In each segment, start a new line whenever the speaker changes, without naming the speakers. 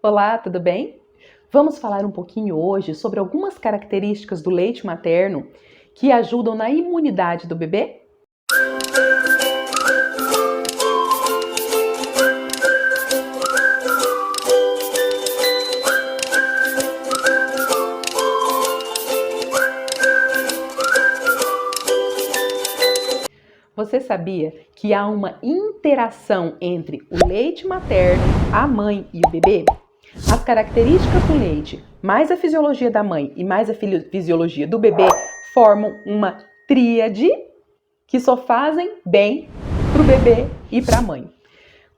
Olá, tudo bem? Vamos falar um pouquinho hoje sobre algumas características do leite materno que ajudam na imunidade do bebê? Você sabia que há uma interação entre o leite materno, a mãe e o bebê? As características do leite, mais a fisiologia da mãe e mais a fisiologia do bebê, formam uma tríade que só fazem bem para o bebê e para a mãe.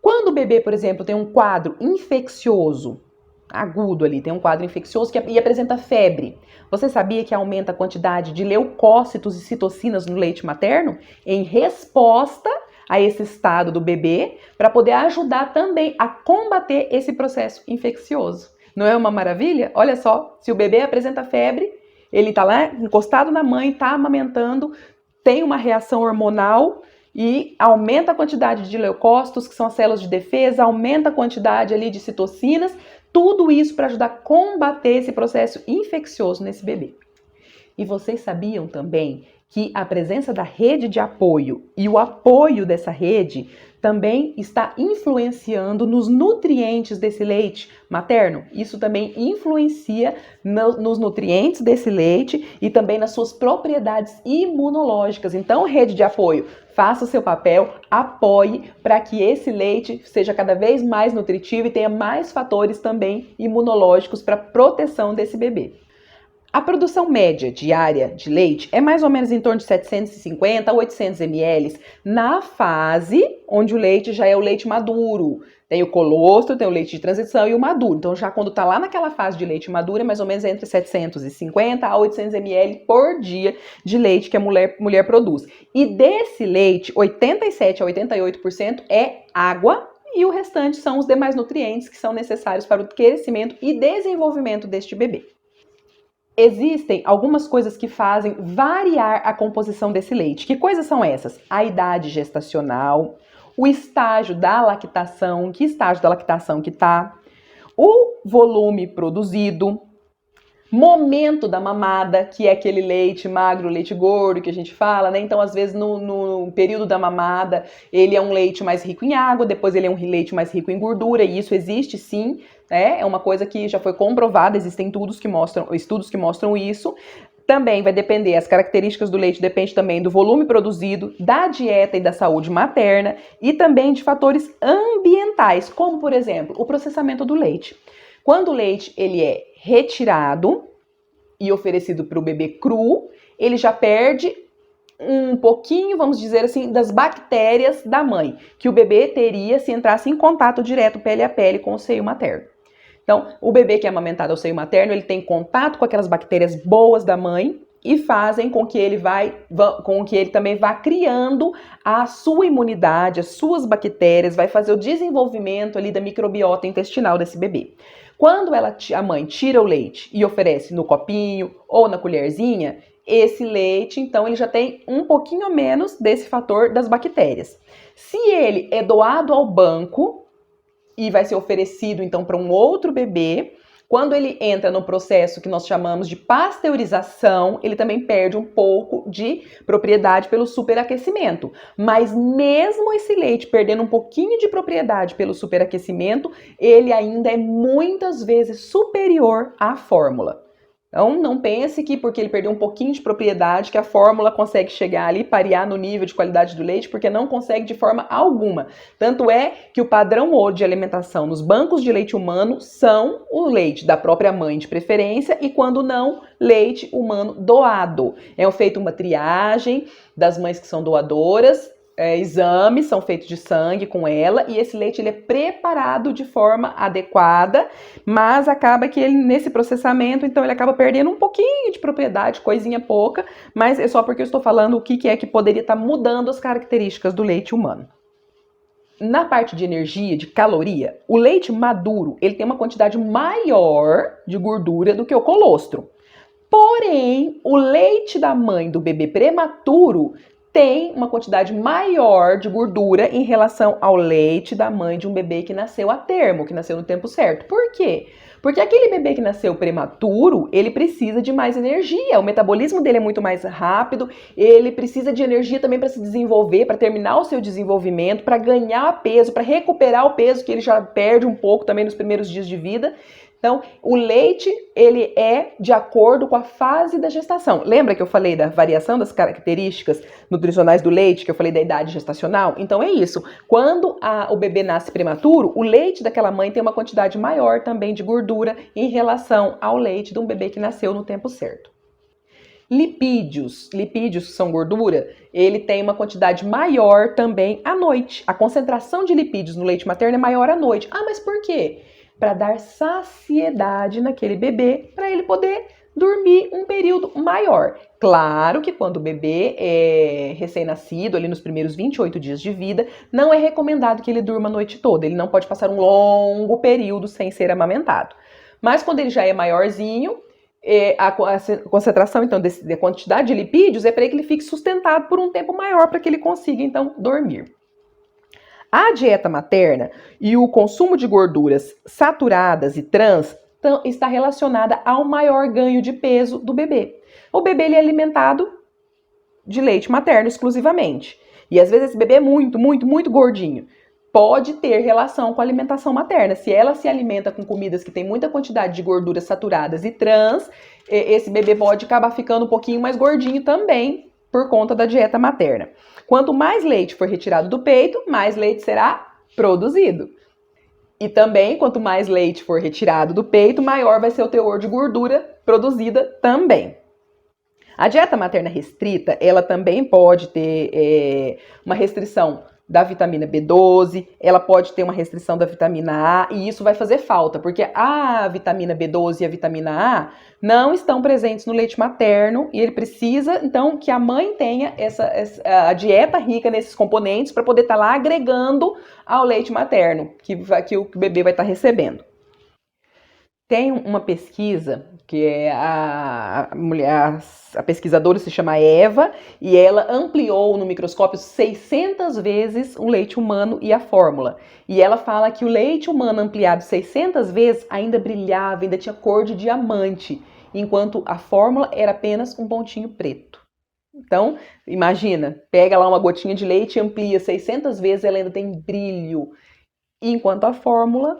Quando o bebê, por exemplo, tem um quadro infeccioso, agudo ali, tem um quadro infeccioso e apresenta febre, você sabia que aumenta a quantidade de leucócitos e citocinas no leite materno? Em resposta a esse estado do bebê, para poder ajudar também a combater esse processo infeccioso. Não é uma maravilha? Olha só, se o bebê apresenta febre, ele está lá encostado na mãe, está amamentando, tem uma reação hormonal e aumenta a quantidade de leucócitos, que são as células de defesa, aumenta a quantidade ali de citocinas, tudo isso para ajudar a combater esse processo infeccioso nesse bebê. E vocês sabiam também que a presença da rede de apoio e o apoio dessa rede também está influenciando nos nutrientes desse leite materno? Isso também influencia nos nutrientes desse leite e também nas suas propriedades imunológicas. Então, rede de apoio, faça o seu papel, apoie para que esse leite seja cada vez mais nutritivo e tenha mais fatores também imunológicos para proteção desse bebê. A produção média diária de leite é mais ou menos em torno de 750 a 800 ml na fase onde o leite já é o leite maduro. Tem o colostro, tem o leite de transição e o maduro. Então já quando está lá naquela fase de leite maduro é mais ou menos entre 750 a 800 ml por dia de leite que a mulher produz. E desse leite, 87 a 88% é água e o restante são os demais nutrientes que são necessários para o crescimento e desenvolvimento deste bebê. Existem algumas coisas que fazem variar a composição desse leite. Que coisas são essas? A idade gestacional, o estágio da lactação, que estágio da lactação que está, o volume produzido, momento da mamada, que é aquele leite magro, leite gordo que a gente fala, né? Então, às vezes, no período da mamada, ele é um leite mais rico em água, depois ele é um leite mais rico em gordura, e isso existe sim, né? É uma coisa que já foi comprovada, existem estudos que mostram isso. Também vai depender, as características do leite dependem também do volume produzido, da dieta e da saúde materna, e também de fatores ambientais, como, por exemplo, o processamento do leite. Quando o leite ele é retirado e oferecido para o bebê cru, ele já perde um pouquinho, vamos dizer assim, das bactérias da mãe, que o bebê teria se entrasse em contato direto, pele a pele, com o seio materno. Então, o bebê que é amamentado ao seio materno, ele tem contato com aquelas bactérias boas da mãe e fazem com que ele também vá criando a sua imunidade, as suas bactérias, vai fazer o desenvolvimento ali da microbiota intestinal desse bebê. Quando a mãe tira o leite e oferece no copinho ou na colherzinha, esse leite, então, ele já tem um pouquinho menos desse fator das bactérias. Se ele é doado ao banco e vai ser oferecido, então, para um outro bebê, quando ele entra no processo que nós chamamos de pasteurização, ele também perde um pouco de propriedade pelo superaquecimento. Mas mesmo esse leite perdendo um pouquinho de propriedade pelo superaquecimento, ele ainda é muitas vezes superior à fórmula. Então, não pense que porque ele perdeu um pouquinho de propriedade, que a fórmula consegue chegar ali, parear no nível de qualidade do leite, porque não consegue de forma alguma. Tanto é que o padrão ouro de alimentação nos bancos de leite humano são o leite da própria mãe de preferência e, quando não, leite humano doado. É feita uma triagem das mães que são doadoras, exames são feitos de sangue com ela e esse leite ele é preparado de forma adequada, mas acaba que ele nesse processamento, então ele acaba perdendo um pouquinho de propriedade, coisinha pouca, mas é só porque eu estou falando o que é que poderia estar mudando as características do leite humano. Na parte de energia, de caloria, o leite maduro ele tem uma quantidade maior de gordura do que o colostro. Porém, o leite da mãe do bebê prematuro tem uma quantidade maior de gordura em relação ao leite da mãe de um bebê que nasceu a termo, que nasceu no tempo certo. Por quê? Porque aquele bebê que nasceu prematuro, ele precisa de mais energia, o metabolismo dele é muito mais rápido, ele precisa de energia também para se desenvolver, para terminar o seu desenvolvimento, para ganhar peso, para recuperar o peso que ele já perde um pouco também nos primeiros dias de vida. Então, o leite, ele é de acordo com a fase da gestação. Lembra que eu falei da variação das características nutricionais do leite, que eu falei da idade gestacional? Então, é isso. Quando o bebê nasce prematuro, o leite daquela mãe tem uma quantidade maior também de gordura em relação ao leite de um bebê que nasceu no tempo certo. Lipídios que são gordura, ele tem uma quantidade maior também à noite. A concentração de lipídios no leite materno é maior à noite. Ah, mas por quê? Para dar saciedade naquele bebê, para ele poder dormir um período maior. Claro que quando o bebê é recém-nascido, ali nos primeiros 28 dias de vida, não é recomendado que ele durma a noite toda. Ele não pode passar um longo período sem ser amamentado. Mas quando ele já é maiorzinho, a concentração então da quantidade de lipídios é para que ele fique sustentado por um tempo maior, para que ele consiga então dormir. A dieta materna e o consumo de gorduras saturadas e trans está relacionada ao maior ganho de peso do bebê. O bebê ele é alimentado de leite materno exclusivamente. E às vezes esse bebê é muito gordinho. Pode ter relação com a alimentação materna. Se ela se alimenta com comidas que têm muita quantidade de gorduras saturadas e trans, esse bebê pode acabar ficando um pouquinho mais gordinho também por conta da dieta materna. Quanto mais leite for retirado do peito, mais leite será produzido. E também, quanto mais leite for retirado do peito, maior vai ser o teor de gordura produzida também. A dieta materna restrita, ela também pode ter uma restrição da vitamina B12, ela pode ter uma restrição da vitamina A, e isso vai fazer falta, porque a vitamina B12 e a vitamina A não estão presentes no leite materno, e ele precisa, então, que a mãe tenha a dieta rica nesses componentes para poder estar lá agregando ao leite materno, que o bebê vai estar recebendo. Tem uma pesquisa que é a pesquisadora se chama Eva, e ela ampliou no microscópio 600 vezes o leite humano e a fórmula. E ela fala que o leite humano ampliado 600 vezes ainda brilhava, ainda tinha cor de diamante, enquanto a fórmula era apenas um pontinho preto. Então, imagina, pega lá uma gotinha de leite e amplia 600 vezes, ela ainda tem brilho, enquanto a fórmula...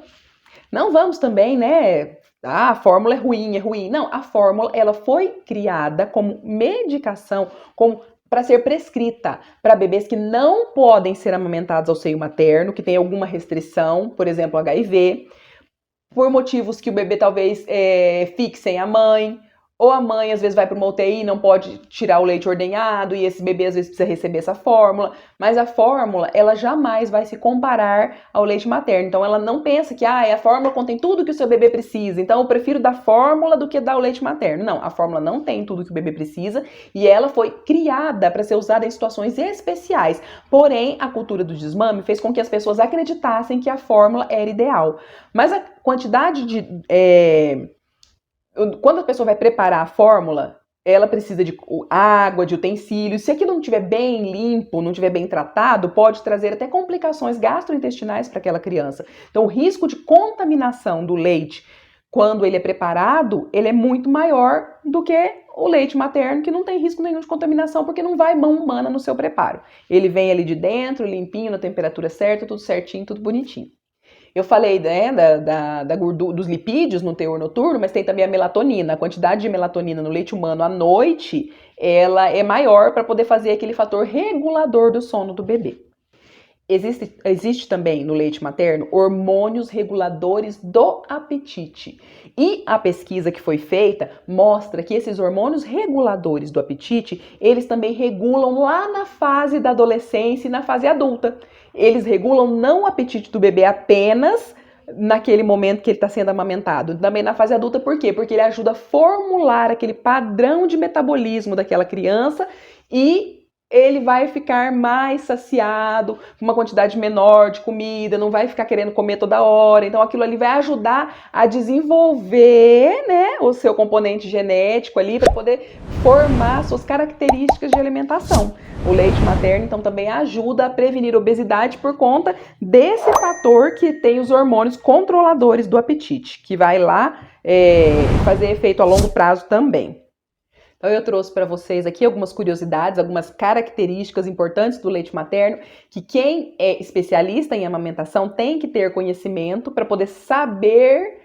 Não vamos também, né? A fórmula é ruim. Não, a fórmula ela foi criada como medicação, como para ser prescrita para bebês que não podem ser amamentados ao seio materno, que tem alguma restrição, por exemplo, HIV, por motivos que o bebê talvez fique sem a mãe, ou a mãe às vezes vai para uma UTI e não pode tirar o leite ordenhado, e esse bebê às vezes precisa receber essa fórmula, mas a fórmula, ela jamais vai se comparar ao leite materno. Então ela não pensa que a fórmula contém tudo que o seu bebê precisa, então eu prefiro dar fórmula do que dar o leite materno. Não, a fórmula não tem tudo que o bebê precisa, e ela foi criada para ser usada em situações especiais. Porém, a cultura do desmame fez com que as pessoas acreditassem que a fórmula era ideal. Mas a quantidade de... Quando a pessoa vai preparar a fórmula, ela precisa de água, de utensílios. Se aquilo não estiver bem limpo, não estiver bem tratado, pode trazer até complicações gastrointestinais para aquela criança. Então, o risco de contaminação do leite, quando ele é preparado, ele é muito maior do que o leite materno, que não tem risco nenhum de contaminação, porque não vai mão humana no seu preparo. Ele vem ali de dentro, limpinho, na temperatura certa, tudo certinho, tudo bonitinho. Eu falei, né, da gordura, dos lipídios no teor noturno, mas tem também a melatonina. A quantidade de melatonina no leite humano à noite, ela é maior para poder fazer aquele fator regulador do sono do bebê. Existe também no leite materno hormônios reguladores do apetite. E a pesquisa que foi feita mostra que esses hormônios reguladores do apetite, eles também regulam lá na fase da adolescência e na fase adulta. Eles regulam não o apetite do bebê apenas naquele momento que ele está sendo amamentado, também na fase adulta. Por quê? Porque ele ajuda a formular aquele padrão de metabolismo daquela criança e ele vai ficar mais saciado, com uma quantidade menor de comida, não vai ficar querendo comer toda hora. Então aquilo ali vai ajudar a desenvolver, né, o seu componente genético ali para poder formar suas características de alimentação. O leite materno, então, também ajuda a prevenir obesidade por conta desse fator que tem os hormônios controladores do apetite, que vai lá fazer efeito a longo prazo também. Então eu trouxe para vocês aqui algumas curiosidades, algumas características importantes do leite materno, que quem é especialista em amamentação tem que ter conhecimento para poder saber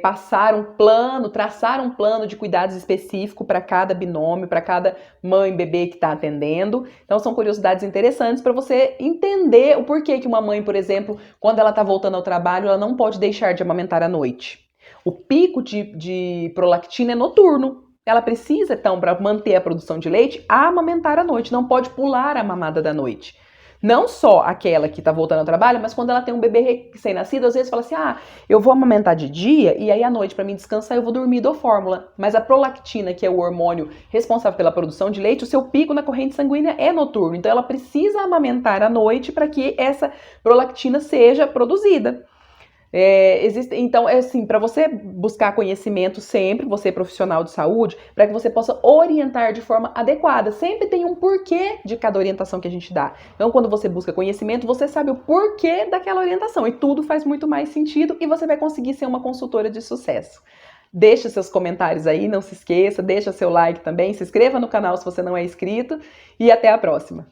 passar um plano, traçar um plano de cuidados específico para cada binômio, para cada mãe e bebê que está atendendo. Então são curiosidades interessantes para você entender o porquê que uma mãe, por exemplo, quando ela está voltando ao trabalho, ela não pode deixar de amamentar à noite. O pico de prolactina é noturno. Ela precisa, então, para manter a produção de leite, amamentar à noite. Não pode pular a mamada da noite. Não só aquela que está voltando ao trabalho, mas quando ela tem um bebê recém-nascido, às vezes fala assim, eu vou amamentar de dia e aí à noite, para mim descansar, eu vou dormir, dou fórmula. Mas a prolactina, que é o hormônio responsável pela produção de leite, o seu pico na corrente sanguínea é noturno. Então ela precisa amamentar à noite para que essa prolactina seja produzida. Então, assim, para você buscar conhecimento sempre, você profissional de saúde, para que você possa orientar de forma adequada. Sempre tem um porquê de cada orientação que a gente dá. Então, quando você busca conhecimento, você sabe o porquê daquela orientação e tudo faz muito mais sentido e você vai conseguir ser uma consultora de sucesso. Deixa seus comentários aí, não se esqueça, deixa seu like também, se inscreva no canal se você não é inscrito e até a próxima.